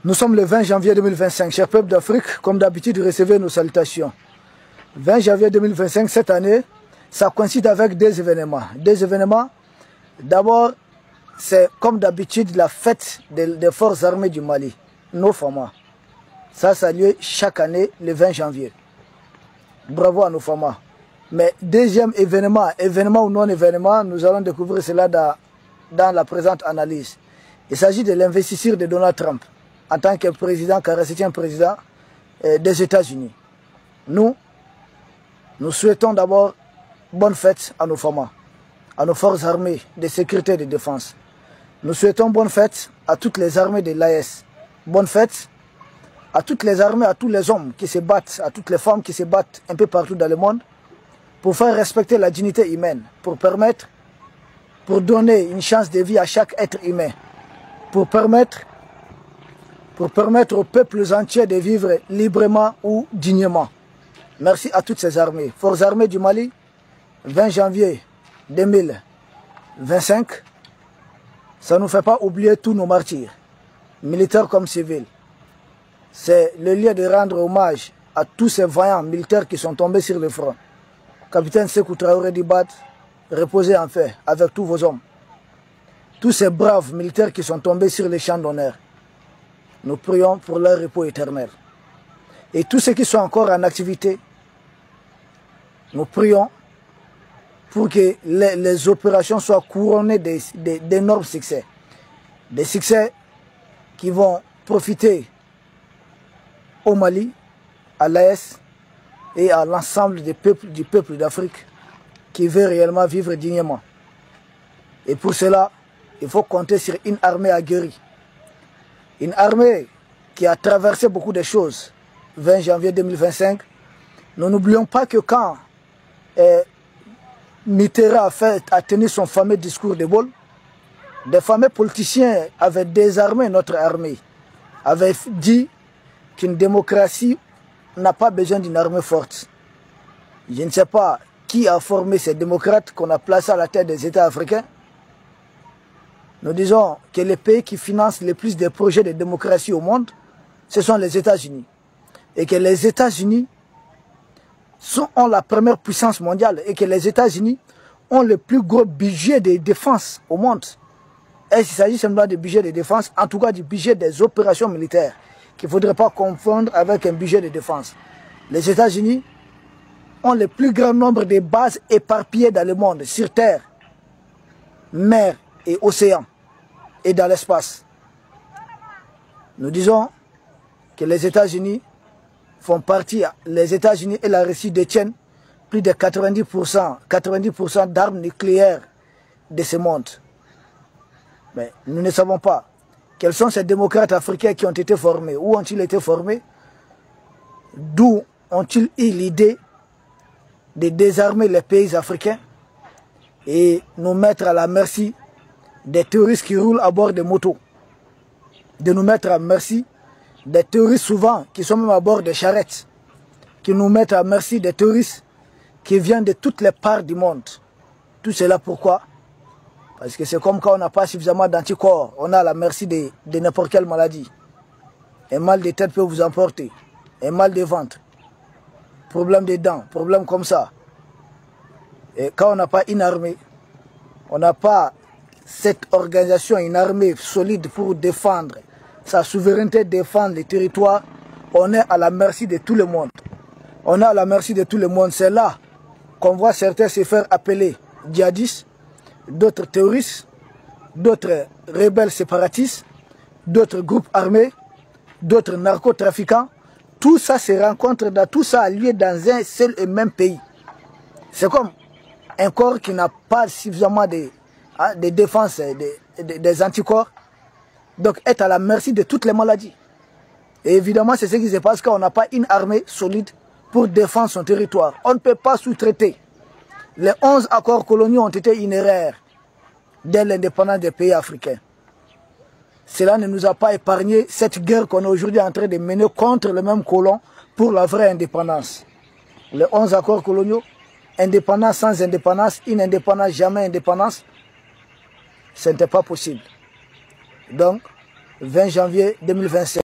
Nous sommes le 20 janvier 2025. Chers peuples d'Afrique, comme d'habitude, recevez nos salutations. 20 janvier 2025, cette année, ça coïncide avec des événements. D'abord, c'est comme d'habitude la fête des forces armées du Mali, nos FAMA. Ça a lieu chaque année, le 20 janvier. Bravo à nos FAMA. Mais deuxième événement, événement ou non événement, nous allons découvrir cela dans la présente analyse. Il s'agit de l'investiture de Donald Trump en tant que président, 47e président des États-Unis. Nous souhaitons d'abord bonne fête à nos FAMA, à nos forces armées de sécurité et de défense. Nous souhaitons bonne fête à toutes les armées de l'AES. Bonne fête à toutes les armées, à tous les hommes qui se battent, à toutes les femmes qui se battent un peu partout dans le monde pour faire respecter la dignité humaine, pour donner une chance de vie à chaque être humain, pour permettre aux peuples entiers de vivre librement ou dignement. Merci à toutes ces armées. Forces armées du Mali, 20 janvier 2025, ça ne nous fait pas oublier tous nos martyrs, militaires comme civils. C'est le lieu de rendre hommage à tous ces vaillants militaires qui sont tombés sur le front. Capitaine Sékou Traoré Dibat, reposez en paix avec tous vos hommes. Tous ces braves militaires qui sont tombés sur les champs d'honneur. Nous prions pour leur repos éternel. Et tous ceux qui sont encore en activité, nous prions pour que les opérations soient couronnées d'énormes succès. Des succès qui vont profiter au Mali, à l'AES et à l'ensemble du peuple d'Afrique qui veut réellement vivre dignement. Et pour cela, il faut compter sur une armée aguerrie. Une armée qui a traversé beaucoup de choses. 20 janvier 2025, nous n'oublions pas que quand Mitterrand a tenu son fameux discours de Gaulle, des fameux politiciens avaient désarmé notre armée, avaient dit qu'une démocratie n'a pas besoin d'une armée forte. Je ne sais pas qui a formé ces démocrates qu'on a placés à la tête des États africains. Nous disons que les pays qui financent le plus de projets de démocratie au monde, ce sont les États-Unis. Et que les États-Unis ont la première puissance mondiale et que les États-Unis ont le plus gros budget de défense au monde. Et il s'agit simplement du budget de défense, en tout cas du budget des opérations militaires, qu'il ne faudrait pas confondre avec un budget de défense. Les États-Unis ont le plus grand nombre de bases éparpillées dans le monde, sur terre, mer et océan, et dans l'espace. Nous disons que les États-Unis font partie, les États-Unis et la Russie détiennent plus de 90% d'armes nucléaires de ce monde. Mais nous ne savons pas quels sont ces démocrates africains qui ont été formés, où ont-ils été formés, d'où ont-ils eu l'idée de désarmer les pays africains et nous mettre à la merci des terroristes qui roulent à bord de motos, de nous mettre à merci des terroristes souvent qui sont même à bord de charrettes, qui nous mettent à merci des terroristes qui viennent de toutes les parts du monde. Tout cela pourquoi? Parce que c'est comme quand on n'a pas suffisamment d'anticorps, on a à la merci de n'importe quelle maladie. Un mal de tête peut vous emporter, un mal de ventre, problème de dents, problème comme ça. Et quand on n'a pas une armée, on n'a pas cette organisation, une armée solide pour défendre sa souveraineté, défendre les territoires, on est à la merci de tout le monde. On est à la merci de tout le monde. C'est là qu'on voit certains se faire appeler djihadistes, d'autres terroristes, d'autres rebelles séparatistes, d'autres groupes armés, d'autres narcotrafiquants. Tout ça se rencontre, tout ça a lieu dans un seul et même pays. C'est comme un corps qui n'a pas suffisamment de défense, des anticorps, donc est à la merci de toutes les maladies. Et évidemment, c'est ce qui se passe quand on n'a pas une armée solide pour défendre son territoire. On ne peut pas sous-traiter. Les 11 accords coloniaux ont été une erreur dès l'indépendance des pays africains. Cela ne nous a pas épargné cette guerre qu'on est aujourd'hui en train de mener contre les mêmes colons pour la vraie indépendance. Les 11 accords coloniaux, indépendance sans indépendance, une indépendance jamais indépendance, ce n'était pas possible. Donc, 20 janvier 2025.